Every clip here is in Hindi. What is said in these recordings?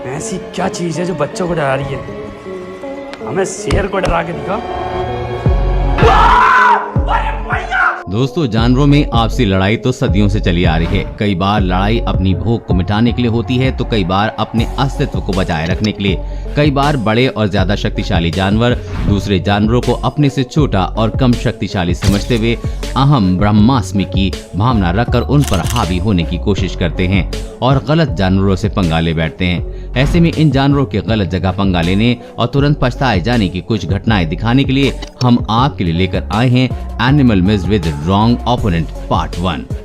ऐसी क्या चीज है जो बच्चों को डरा रही है? हमें शेर को डरा के दिखा। दोस्तों, जानवरों में आपसी लड़ाई तो सदियों से चली आ रही है। कई बार लड़ाई अपनी भूख को मिटाने के लिए होती है तो कई बार अपने अस्तित्व को बचाए रखने के लिए। कई बार बड़े और ज्यादा शक्तिशाली जानवर दूसरे जानवरों को अपने से छोटा और कम शक्तिशाली समझते हुए अहम ब्रह्मास्मि की भावना रखकर उन पर हावी होने की कोशिश करते हैं और गलत जानवरों से पंगा ले बैठते हैं। ऐसे में इन जानवरों के गलत जगह पंगा लेने और तुरंत पछताए जाने की कुछ घटनाएं दिखाने के लिए हम आपके लिए लेकर आए हैं animal miss with wrong opponent part 1।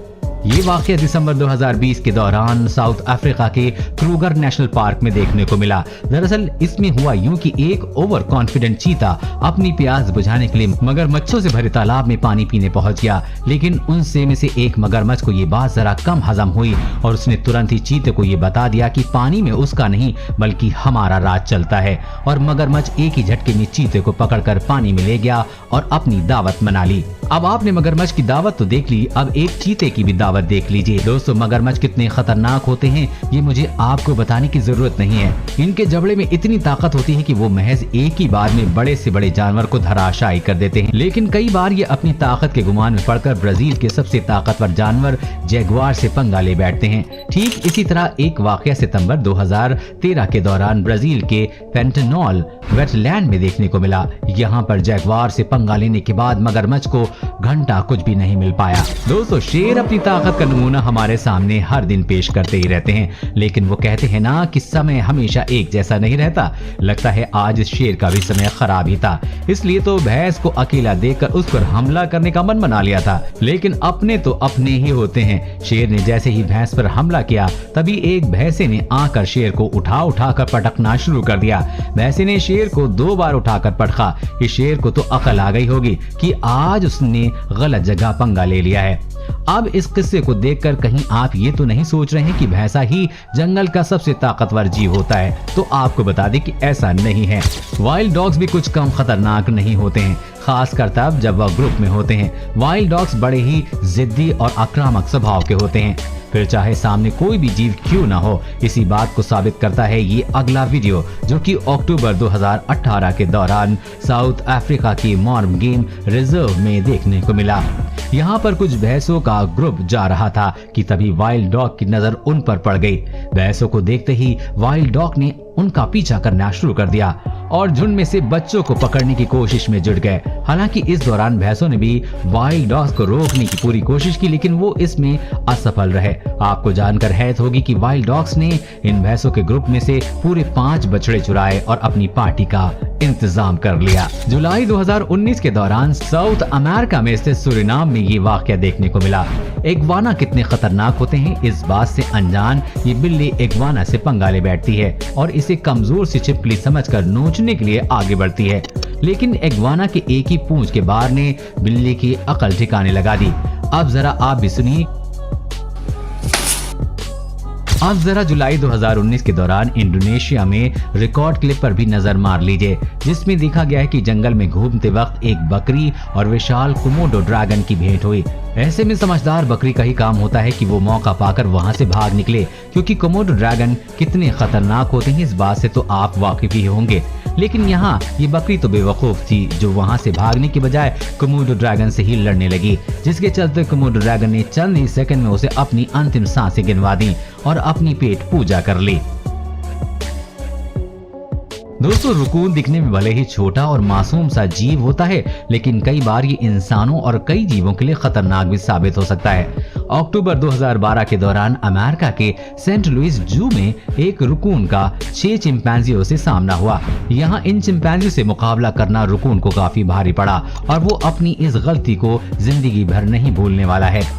ये वाकया दिसंबर 2020 के दौरान साउथ अफ्रीका के क्रूगर नेशनल पार्क में देखने को मिला। दरअसल इसमें हुआ यूं कि एक ओवर कॉन्फिडेंट चीता अपनी प्यास बुझाने के लिए मगरमच्छों से भरे तालाब में पानी पीने पहुंच गया, लेकिन उनसे में से एक मगरमच्छ को ये बात जरा कम हजम हुई और उसने तुरंत ही चीते को ये बता दिया कि पानी में उसका नहीं बल्कि हमारा राज चलता है। और मगरमच्छ एक ही झटके में चीते को पकड़कर पानी में ले गया और अपनी दावत मना ली। अब आपने मगरमच्छ की दावत तो देख ली, अब एक चीते की भी दावत देख लीजिए। दोस्तों, मगरमच्छ कितने खतरनाक होते हैं ये मुझे आपको बताने की जरूरत नहीं है। इनके जबड़े में इतनी ताकत होती है कि वो महज एक ही बार में बड़े से बड़े जानवर को धराशायी कर देते हैं। लेकिन कई बार ये अपनी ताकत के गुमान में पड़कर ब्राजील के सबसे ताकतवर जानवर जैगुआर से पंगा ले बैठते हैं। ठीक इसी तरह एक वाकया सितंबर 2013 के दौरान ब्राजील के पेंटेनॉल वेटलैंड में देखने को मिला। यहाँ पर जैगुआर से पंगा लेने के बाद मगरमच्छ को घंटा कुछ भी नहीं मिल पाया। दोस्तों, शेर अपनी ताकत का नमूना हमारे सामने हर दिन पेश करते ही रहते हैं, लेकिन वो कहते हैं ना कि समय हमेशा एक जैसा नहीं रहता। लगता है आज इस शेर का भी समय खराब ही था, इसलिए तो भैंस को अकेला देखकर उस पर हमला करने का मन बना लिया था। लेकिन अपने तो अपने ही होते हैं। शेर ने जैसे ही भैंस पर हमला किया तभी एक भैंसे ने आकर शेर को उठा कर पटकना शुरू कर दिया। भैंसे ने शेर को 2 बार उठाकर पटका। इस शेर को तो अकल आ गई होगी कि आज उसने गलत जगह पंगा ले लिया है। अब इस किस्से को देखकर कहीं आप ये तो नहीं सोच रहे हैं कि भैंसा ही जंगल का सबसे ताकतवर जीव होता है? तो आपको बता दें कि ऐसा नहीं है। वाइल्ड डॉग्स भी कुछ कम खतरनाक नहीं होते हैं, खासकर तब जब वह ग्रुप में होते हैं। वाइल्ड डॉग्स बड़े ही जिद्दी और आक्रामक स्वभाव के होते हैं, फिर चाहे सामने कोई भी जीव क्यों ना हो। इसी बात को साबित करता है ये अगला वीडियो, जो कि अक्टूबर 2018 के दौरान साउथ अफ्रीका की मॉर्म गेम रिजर्व में देखने को मिला। यहाँ पर कुछ भैंसों का ग्रुप जा रहा था कि तभी वाइल्ड डॉग की नजर उन पर पड़ गई। भैंसों को देखते ही वाइल्ड डॉग ने उनका पीछा करना शुरू कर दिया और झुंड में से बच्चों को पकड़ने की कोशिश में जुट गए। हालांकि इस दौरान भैंसों ने भी वाइल्ड डॉग्स को रोकने की पूरी कोशिश की, लेकिन वो इसमें असफल रहे। आपको जानकर हैरत होगी कि वाइल्ड डॉग्स ने इन भैंसों के ग्रुप में से पूरे 5 बछड़े चुराए और अपनी पार्टी का इंतजाम कर लिया। जुलाई 2019 के दौरान साउथ अमेरिका में स्थित सूरीनाम में ये वाकया देखने को मिला। इग्वाना कितने खतरनाक होते हैं इस बात से अनजान ये बिल्ली इग्वाना से पंगा ले बैठती है और इसे कमजोर सी छिपकली समझकर नोचने के लिए आगे बढ़ती है। लेकिन इग्वाना के एक ही पूंछ के बार ने बिल्ली की अकल ठिकाने लगा दी। अब जरा आप भी सुनिए। अब जरा जुलाई 2019 के दौरान इंडोनेशिया में रिकॉर्ड क्लिप पर भी नजर मार लीजिए, जिसमें देखा गया है कि जंगल में घूमते वक्त एक बकरी और विशाल कोमोडो ड्रैगन की भेंट हुई। ऐसे में समझदार बकरी का ही काम होता है कि वो मौका पाकर वहां से भाग निकले, क्योंकि कोमोडो ड्रैगन कितने खतरनाक होते हैं इस बात से तो आप वाकिफ ही होंगे। लेकिन यहाँ ये बकरी तो बेवकूफ थी, जो वहां से भागने के बजाय कोमोडो ड्रैगन से ही लड़ने लगी, जिसके चलते कोमोडो ड्रैगन ने चंद ही सेकंड में उसे अपनी अंतिम सांसें गिनवा दी और अपनी पेट पूजा कर ली। दोस्तों, रकून दिखने में भले ही छोटा और मासूम सा जीव होता है, लेकिन कई बार ये इंसानों और कई जीवों के लिए खतरनाक भी साबित हो सकता है। अक्टूबर 2012 के दौरान अमेरिका के सेंट लुइस जू में एक रकून का 6 चिंपैंजियों से सामना हुआ। यहाँ इन चिंपैंजियों से मुकाबला करना रकून को काफी भारी पड़ा और वो अपनी इस गलती को जिंदगी भर नहीं भूलने वाला है।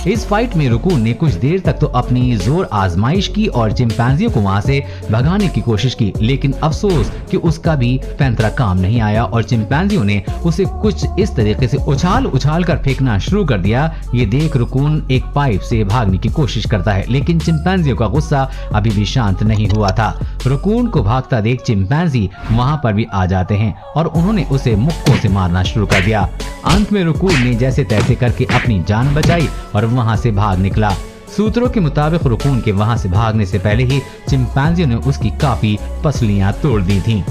इस फाइट में रकून ने कुछ देर तक तो अपनी जोर आजमाइश की और चिंपैंजियों को वहां से भगाने की कोशिश की, लेकिन अफसोस कि उसका भी पैंतरा काम नहीं आया और चिंपैंजियों ने उसे कुछ इस तरीके से उछाल कर फेंकना शुरू कर दिया। ये देख रकून एक पाइप से भागने की कोशिश करता है, लेकिन चिंपैंजियों का गुस्सा अभी भी शांत नहीं हुआ था। रकून को भागता देख चिंपैंजी वहां पर भी आ जाते हैं और उन्होंने उसे मुक्कों से मारना शुरू कर दिया। अंत में रकून ने जैसे तैसे करके अपनी जान बचाई और वहां से भाग निकला। सूत्रों के मुताबिक रकून के वहां से भागने से पहले ही चिंपैंजियों ने उसकी काफी पसलियां तोड़ दी थीं।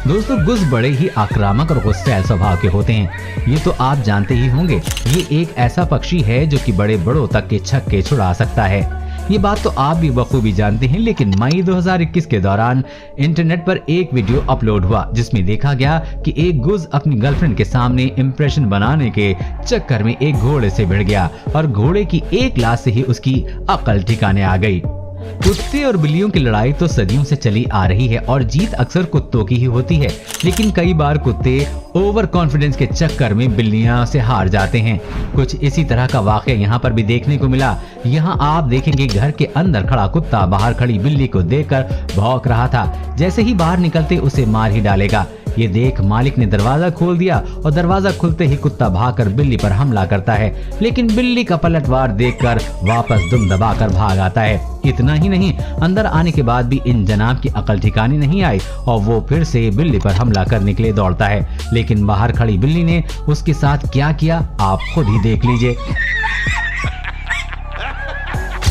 दोस्तों, गुज बड़े ही आक्रामक और गुस्सैल स्वभाव के होते हैं, ये तो आप जानते ही होंगे। ये एक ऐसा पक्षी है जो कि बड़े बड़ों तक के छक्के छुड़ा सकता है। ये बात तो आप भी बखूबी जानते हैं। लेकिन मई 2021 के दौरान इंटरनेट पर एक वीडियो अपलोड हुआ जिसमें देखा गया कि एक गुज अपनी गर्लफ्रेंड के सामने इम्प्रेशन बनाने के चक्कर में एक घोड़े से भिड़ गया और घोड़े की एक लात से ही उसकी अकल ठिकाने आ गई। कुत्ते और बिल्लियों की लड़ाई तो सदियों से चली आ रही है और जीत अक्सर कुत्तों की ही होती है, लेकिन कई बार कुत्ते ओवर कॉन्फिडेंस के चक्कर में बिल्लियां से हार जाते हैं। कुछ इसी तरह का वाकया यहाँ पर भी देखने को मिला। यहाँ आप देखेंगे घर के अंदर खड़ा कुत्ता बाहर खड़ी बिल्ली को देखकर भौंक रहा था। जैसे ही बाहर निकलते उसे मार ही डालेगा। ये देख मालिक ने दरवाजा खोल दिया और दरवाजा खुलते ही कुत्ता भागकर बिल्ली पर हमला करता है, लेकिन बिल्ली का पलटवार देखकर वापस दुम दबाकर भाग आता है। इतना ही नहीं, अंदर आने के बाद भी इन जनाब की अकल ठिकाने नहीं आई और वो फिर से बिल्ली पर हमला करने के लिए दौड़ता है, लेकिन बाहर खड़ी बिल्ली ने उसके साथ क्या किया आप खुद ही देख लीजिए।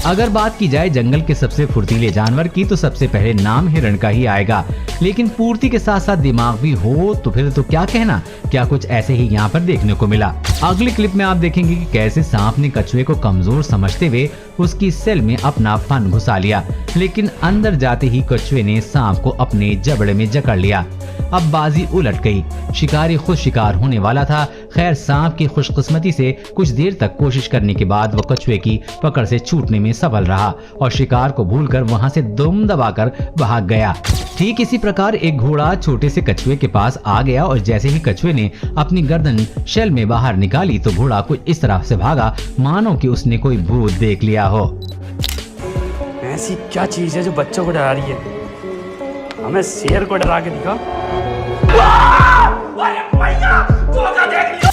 अगर बात की जाए जंगल के सबसे फुर्तीले जानवर की तो सबसे पहले नाम हिरण का ही आएगा, लेकिन पूर्ति के साथ साथ दिमाग भी हो तो फिर तो क्या कहना। क्या कुछ ऐसे ही यहाँ पर देखने को मिला। अगली क्लिप में आप देखेंगे कि कैसे सांप ने कछुए को कमजोर समझते हुए उसकी सेल में अपना फन घुसा लिया, लेकिन अंदर जाते ही कछुए ने सांप को अपने जबड़े में जकड़ लिया। अब बाजी उलट गई। शिकारी खुद शिकार होने वाला था। खैर, सांप की खुशकिस्मती से कुछ देर तक कोशिश करने के बाद वो कछुए की पकड़ से छूटने में सफल रहा और शिकार को भूलकर वहां से दुम दबाकर भाग गया। ठीक इसी प्रकार एक घोड़ा छोटे से कछुए के पास आ गया और जैसे ही कछुए ने अपनी गर्दन शेल में बाहर निकाली तो घोड़ा कुछ इस तरह से भागा मानो कि उसने कोई भूत देख लिया हो। ऐसी क्या चीज है जो बच्चों को डरा रही है? हमें शेर को डरा के दिखा।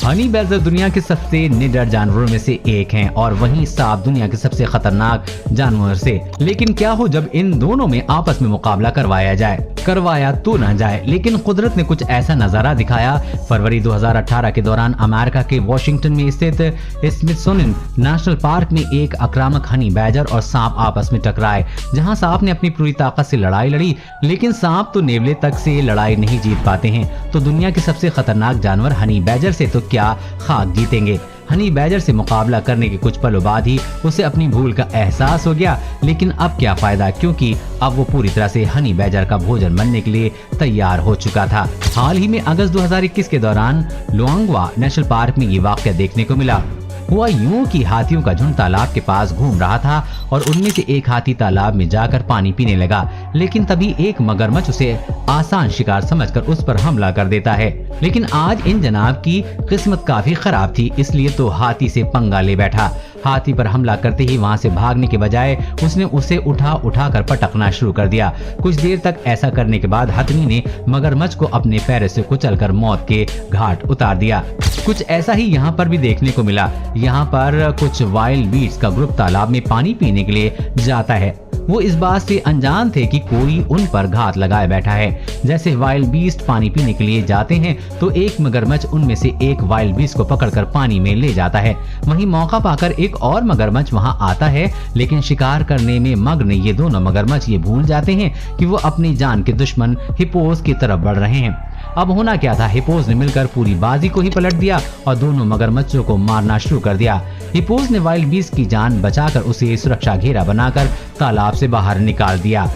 हनी बैजर दुनिया के सबसे निडर जानवरों में से एक हैं और वहीं सांप दुनिया के सबसे खतरनाक जानवर से। लेकिन क्या हो जब इन दोनों में आपस में मुकाबला करवाया तो न जाए, लेकिन कुदरत ने कुछ ऐसा नजारा दिखाया। फरवरी 2018 के दौरान अमेरिका के वॉशिंगटन में स्थित स्मिथसोनियन नेशनल पार्क में एक आक्रामक हनी बैजर और सांप आपस में टकराए, जहां सांप ने अपनी पूरी ताकत से लड़ाई लड़ी, लेकिन सांप तो नेवले तक से लड़ाई नहीं जीत पाते हैं। तो दुनिया के सबसे खतरनाक जानवर हनी बैजर से तो क्या खाक जीतेंगे। हनी बैजर से मुकाबला करने के कुछ पलों बाद ही उसे अपनी भूल का एहसास हो गया, लेकिन अब क्या फायदा, क्योंकि अब वो पूरी तरह से हनी बैजर का भोजन बनने के लिए तैयार हो चुका था। हाल ही में अगस्त 2021 के दौरान लुआंगवा नेशनल पार्क में ये वाकया देखने को मिला। हुआ यूं कि हाथियों का झुंड तालाब के पास घूम रहा था और उनमें से एक हाथी तालाब में जाकर पानी पीने लगा, लेकिन तभी एक मगरमच्छ उसे आसान शिकार समझकर उस पर हमला कर देता है। लेकिन आज इन जनाब की किस्मत काफी खराब थी, इसलिए तो हाथी से पंगा ले बैठा। हाथी पर हमला करते ही वहां से भागने के बजाय उसने उसे उठा कर पटकना शुरू कर दिया। कुछ देर तक ऐसा करने के बाद हथनी ने मगरमच्छ को अपने पैरों से कुचलकर मौत के घाट उतार दिया। कुछ ऐसा ही यहाँ पर भी देखने को मिला। यहाँ पर कुछ वाइल्ड बीट्स का ग्रुप तालाब में पानी पीने के लिए जाता है। वो इस बात से अनजान थे कि कोई उन पर घात लगाए बैठा है। जैसे वाइल्ड बीस्ट पानी पीने के लिए जाते हैं तो एक मगरमच्छ उनमें से एक वाइल्ड बीस्ट को पकड़कर पानी में ले जाता है। वहीं मौका पाकर एक और मगरमच्छ वहां आता है, लेकिन शिकार करने में मग्न ये दोनों मगरमच्छ ये भूल जाते हैं कि वो अपनी जान के दुश्मन हिप्पोस की तरफ बढ़ रहे हैं। अब होना क्या था, हिप्पोस ने मिलकर पूरी बाजी को ही पलट दिया और दोनों मगरमच्छों को मारना शुरू कर दिया। हिप्पोस ने वाइल्ड बीस्ट की जान बचाकर उसे सुरक्षा घेरा बनाकर तालाब से बाहर निकाल दिया।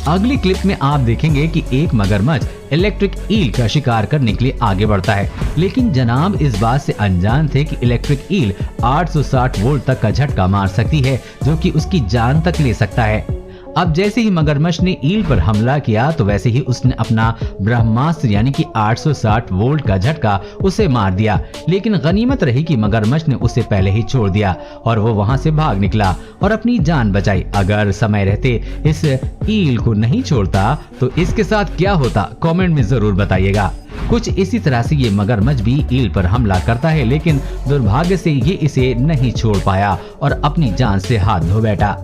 अगली क्लिप में आप देखेंगे कि एक मगरमच्छ इलेक्ट्रिक ईल का शिकार करने के लिए आगे बढ़ता है, लेकिन जनाब इस बात से अनजान थे कि इलेक्ट्रिक ईल 860 वोल्ट तक का झटका मार सकती है, जो कि उसकी जान तक ले सकता है। अब जैसे ही मगरमच्छ ने ईल पर हमला किया तो वैसे ही उसने अपना ब्रह्मास्त्र यानी कि 860 वोल्ट का झटका उसे मार दिया, लेकिन गनीमत रही कि मगरमच्छ ने उसे पहले ही छोड़ दिया और वो वहां से भाग निकला और अपनी जान बचाई। अगर समय रहते इस ईल को नहीं छोड़ता तो इसके साथ क्या होता, कमेंट में जरूर बताइएगा। कुछ इसी तरह से ये मगरमच्छ भी ईल पर हमला करता है, लेकिन दुर्भाग्य से ये इसे नहीं छोड़ पाया और अपनी जान से हाथ धो बैठा।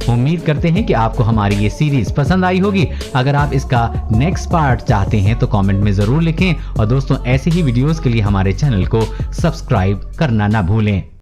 उम्मीद करते हैं कि आपको हमारी ये सीरीज पसंद आई होगी। अगर आप इसका नेक्स्ट पार्ट चाहते हैं तो कमेंट में जरूर लिखें और दोस्तों ऐसे ही वीडियोस के लिए हमारे चैनल को सब्सक्राइब करना ना भूलें।